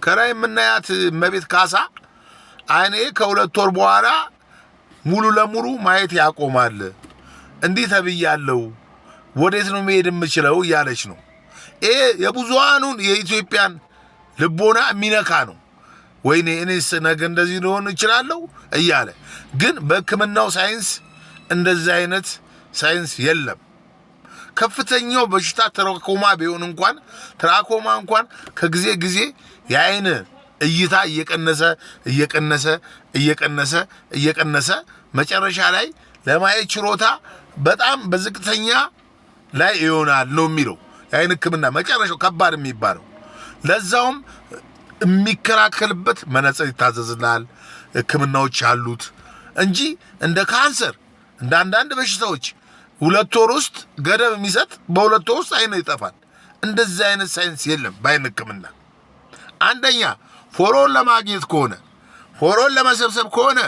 ከላይ የምናያት እመቤት ካሳ አይኔ ከሁለት ወር በኋላ ሙሉ ለሙሉ ማየት ያቆማል እንዲህ ተብያለሁ ወዴት ነው መሄድ የምችለው እያለች ነው። ይሄ የብዙሃኑን የኢትዮጵያን ልቦና የሚነካ ነው። ወይኔ እኔስ ነገ እንደዚህ ሊሆን ይችላልው እያለ ግን በሕክምናው ሳይንስ እንደዚህ አይነት ሳይንስ የለም። ከፍተኛው በሽታ ትራኮማ ቢሆን እንኳን ትራኮማ እንኳን ከጊዜ ጊዜ የአይን እይታ እየቀነሰ መጨረሻ ላይ ለማየት ችሎታ በጣም በዝቅተኛ ላይ ይሆናል ነው የሚለው የአይን ሕክምና መጨረሻው ከባድ የሚባለው። ለዛውም የሚከራከልበት መነጽር ይታዘዝላል ሕክምናዎች አሉት እንጂ እንደ ካንሰር እንደ አንዳንድ በሽታዎች 2 ወር ውስጥ ገደብ የሚሰጥ በ2 ወር ውስጥ አይን ይጠፋል። እንደዚህ አይነት ሳይንስ የለም በአይን ሕክምና። አንደኛ ፎሮን ለማግኘት ከሆነ ፎሮን ለመሰብሰብ ከሆነ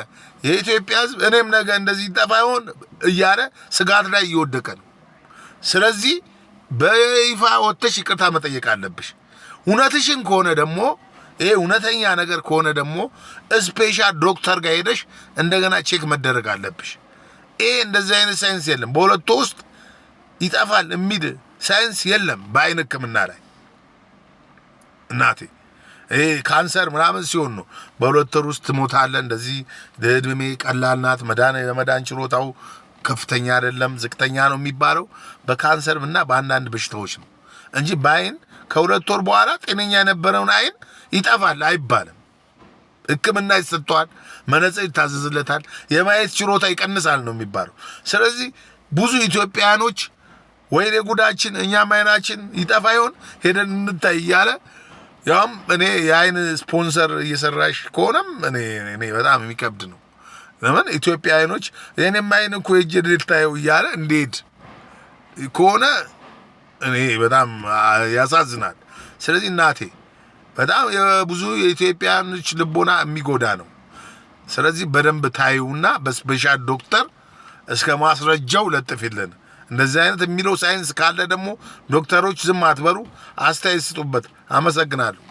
የኢትዮጵያ ሕዝብ እኔም ነገ እንደዚህ ይጠፋ ይሆን እያለ ስጋት ላይ እየወደቀ ነው። ስለዚህ በይፋ ወጥተሽ ይቅርታ መጠየቅ አለብሽ። እውነትሽን ከሆነ ደግሞ ይሄ እውነተኛ ነገር ከሆነ ደግሞ ስፔሻል ዶክተር ጋር ሄደሽ እንደገና ቼክ መደረግ አለብሽ። ይሄ እንደዚህ አይነት ሳይንስ የለም። በ2 ወር ውስጥ ይጠፋል የሚል ሳይንስ የለም በአይን ሕክምና ላይ እናቴ። ይሄ ካንሰር ምናምን ሲሆን ነው በ2 ወር ውስጥ ትሞታለህ እንደዚህ እድሜ ቀላል ናት የመዳን ችሎታው ከፍተኛ አይደለም ዝቅተኛ ነው የሚባለው በካንሰርና በአንዳንድ በሽታዎች ነው እንጂ በአይን ከ2 ወር በኋላ ጤነኛ የነበረውን አይን ይጠፋል አይባልም። ሕክምና ይሰጠዋል፣ መነጽር ይታዘዝለታል፣ የማየት ችሎታ ይቀንሳል ነው የሚባለው። ስለዚህ ብዙ ኢትዮጵያኖች ወይኔ ጉዳችን እኛም አይናችን ይጠፋ ይሆን ሄደን እንታይ እያለ ያውም እኔ የአይን ስፖንሰር እየሰራሽ ከሆነም እኔ በጣም የሚከብድ ነው። ለምን ኢትዮጵያኖች የኔም አይን እኮ ሄጄ ልታየው እያለ እንዴት ከሆነ እኔ በጣም ያሳዝናል። ስለዚህ እናቴ በጣም የብዙ የኢትዮጵያኖች ልቦና የሚጎዳ ነው። ስለዚህ በደንብ ታዩና በስፔሻል ዶክተር እስከ ማስረጃው ለጥፊልን። እንደዚህ አይነት የሚለው ሳይንስ ካለ ደግሞ ዶክተሮች ዝም አትበሉ፣ አስተያየት ስጡበት። አመሰግናለሁ።